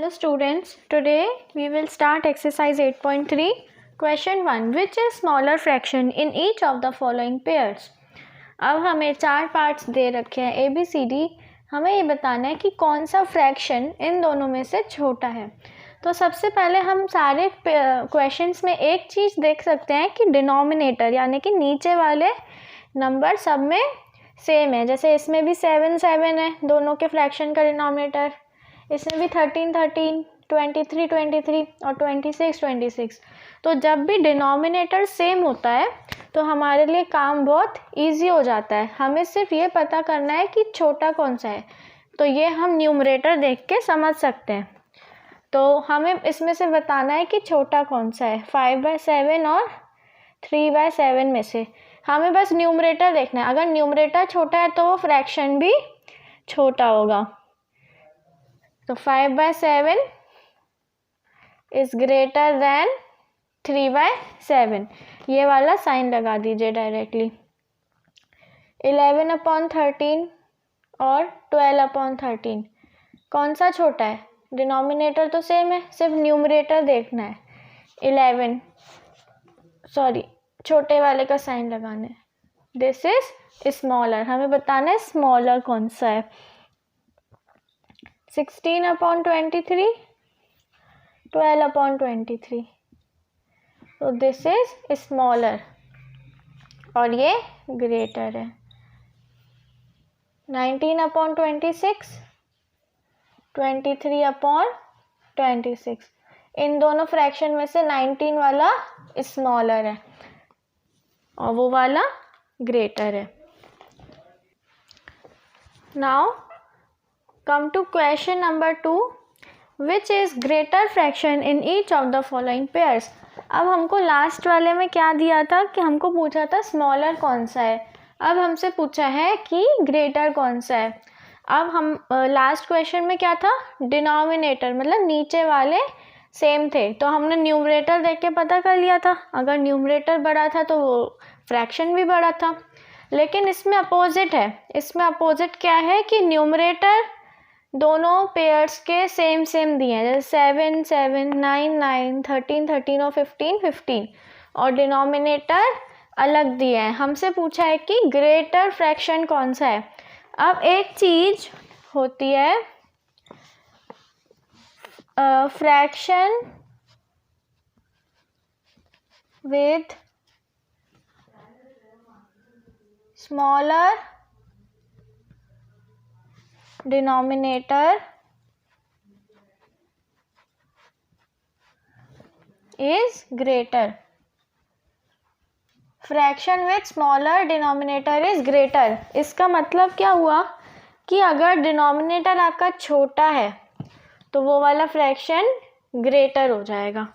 Hello students, today we will start exercise 8.3. Question 1. Which is smaller fraction in each of the following pairs? अब हमें 4 parts दे रखे हैं ABCD. हमें ये बताना है कि कौन सा फ्रैक्शन इन दोनों में से छोटा है. तो सबसे पहले हम सारे क्वेश्चंस में एक चीज़ देख सकते हैं कि डिनोमिनेटर यानी कि नीचे वाले नंबर सब में सेम है. जैसे इसमें भी 7 7 है दोनों के फ्रैक्शन का डिनोमिनेटर, इसमें भी 13 13, 23 23 और 26 26. तो जब भी डिनोमिनेटर सेम होता है तो हमारे लिए काम बहुत इजी हो जाता है. हमें सिर्फ ये पता करना है कि छोटा कौन सा है. तो ये हम न्यूमरेटर देख के समझ सकते हैं. तो हमें इसमें से बताना है कि छोटा कौन सा है. 5/7 और 3/7 में से हमें बस न्यूमरेटर देखना है. अगर न्यूमरेटर छोटा है तो वो फ्रैक्शन भी छोटा होगा. तो 5/7 इज ग्रेटर देन 3/7. ये वाला साइन लगा दीजिए डायरेक्टली. 11/13 और 12/13 कौन सा छोटा है? डिनोमिनेटर तो सेम है, सिर्फ न्यूमरेटर देखना है. 11 छोटे वाले का साइन लगाना है. This is smaller. हमें बताना है स्मॉलर कौन सा है. 16/23, 12/23. तो दिस इज स्मॉलर और ये ग्रेटर है. 19/26, 23/26. इन दोनों फ्रैक्शन में से 19 वाला स्मॉलर है और वो वाला ग्रेटर है. Now come to question number 2. Which is greater fraction in each of the following pairs? अब हमको लास्ट वाले में क्या दिया था कि हमको पूछा था स्मॉलर कौन सा है. अब हमसे पूछा है कि ग्रेटर कौन सा है. अब हम लास्ट क्वेश्चन में क्या था, डिनोमिनेटर मतलब नीचे वाले सेम थे तो हमने न्यूमरेटर देख के पता कर लिया था. अगर न्यूमरेटर बड़ा था तो वो फ्रैक्शन भी बड़ा था. लेकिन इसमें अपोजिट है. इसमें अपोजिट क्या है कि न्यूमरेटर दोनों पेयर्स के सेम दिए हैं. जैसे 7 7, 9 9, 13 13 और 15 15 और डिनोमिनेटर अलग दिए हैं. हमसे पूछा है कि ग्रेटर फ्रैक्शन कौन सा है. अब एक चीज होती है fraction with smaller denominator is greater. Fraction with smaller denominator is greater. इसका मतलब क्या हुआ कि अगर डिनोमिनेटर आपका छोटा है तो वो वाला फ्रैक्शन ग्रेटर हो जाएगा.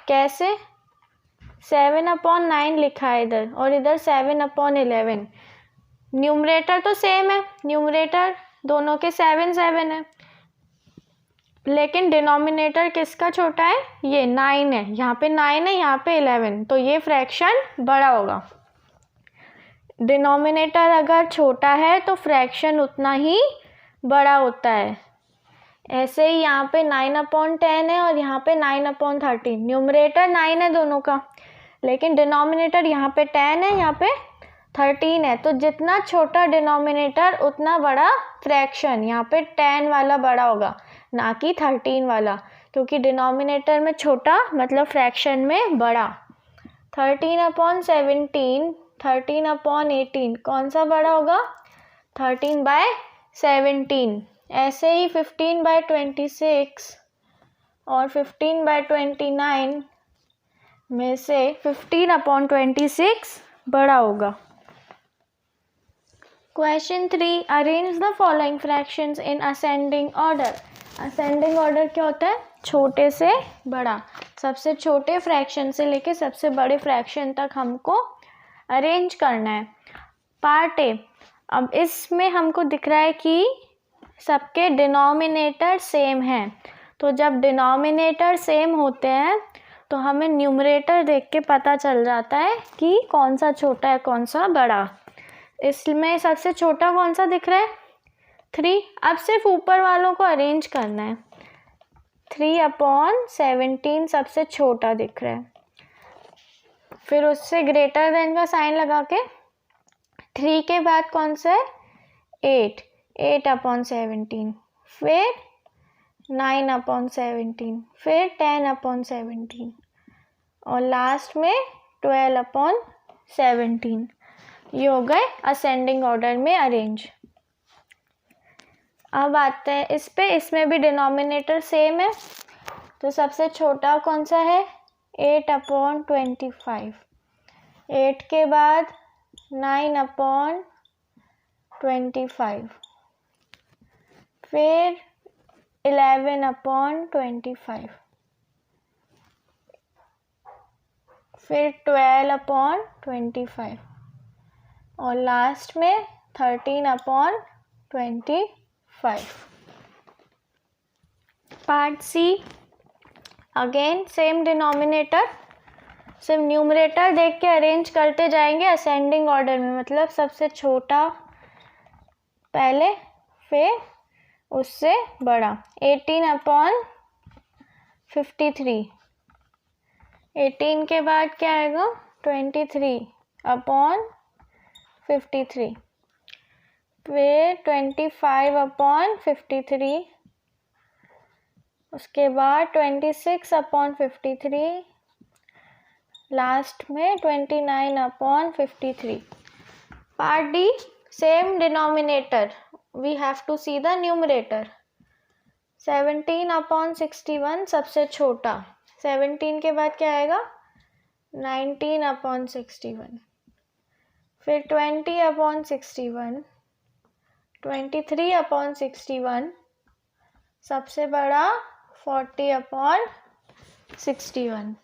कैसे? 7/9 लिखा है इधर और इधर 7/11. न्यूमरेटर तो सेम है, न्यूमरेटर दोनों के 7 7 है, लेकिन डिनोमिनेटर किसका छोटा है? ये 9 है. यहाँ पे 9 है, यहाँ पे 11. तो ये फ्रैक्शन बड़ा होगा. डिनोमिनेटर अगर छोटा है तो फ्रैक्शन उतना ही बड़ा होता है. ऐसे ही यहाँ पे 9/10 है और यहाँ पे 9/13. न्यूमरेटर 9 है दोनों का, लेकिन डिनोमिनेटर यहाँ पे 10 है, यहाँ पे 13 है. तो जितना छोटा डिनोमिनेटर उतना बड़ा फ्रैक्शन. यहाँ पे 10 वाला बड़ा होगा ना कि 13 वाला, क्योंकि डिनोमिनेटर में छोटा मतलब फ्रैक्शन में बड़ा. 13/17, 13/18 कौन सा बड़ा होगा? 13/17. ऐसे ही 15/26 और 15/29 में से 15/26 बड़ा होगा. Question 3. Arrange the following fractions in ascending order. Ascending order क्या होता है? छोटे से बड़ा. सबसे छोटे फ्रैक्शन से लेके सबसे बड़े फ्रैक्शन तक हमको अरेंज करना है. Part A. अब इसमें हमको दिख रहा है कि सबके डिनोमिनेटर सेम हैं. तो जब डिनोमिनेटर सेम होते हैं तो हमें न्यूमरेटर देख के पता चल जाता है कि कौन सा छोटा है कौन सा बड़ा. इसमें सबसे छोटा कौन सा दिख रहा है? 3. अब सिर्फ ऊपर वालों को अरेंज करना है. 3/17 सबसे छोटा दिख रहा है। फिर उससे ग्रेटर देन का साइन लगा के 3 के बाद कौन सा है 8/17, फिर 9/17, फिर 10/17 और लास्ट में 12/17। ये हो गए असेंडिंग ऑर्डर में अरेंज। अब आते हैं इस पे, इसमें भी डिनोमिनेटर सेम है, तो सबसे छोटा कौन सा है 8/25, 8 के बाद 9/25, फिर 11/25, फिर 12/25 और लास्ट में 13/25। Part C, again same denominator, सिर्फ न्यूमरेटर देख के अरेंज करते जाएंगे असेंडिंग ऑर्डर में, मतलब सबसे छोटा पहले फिर उससे बड़ा। 18/53, 18 के बाद क्या आएगा 23/53, फिर 25/53, उसके बाद 26/53, लास्ट में 29/53। Part D, same denominator, we have to see the numerator. 17/61 सबसे छोटा, 17 के बाद क्या आएगा 19/61, फिर 20/61, 23/61, सबसे बड़ा 40/61।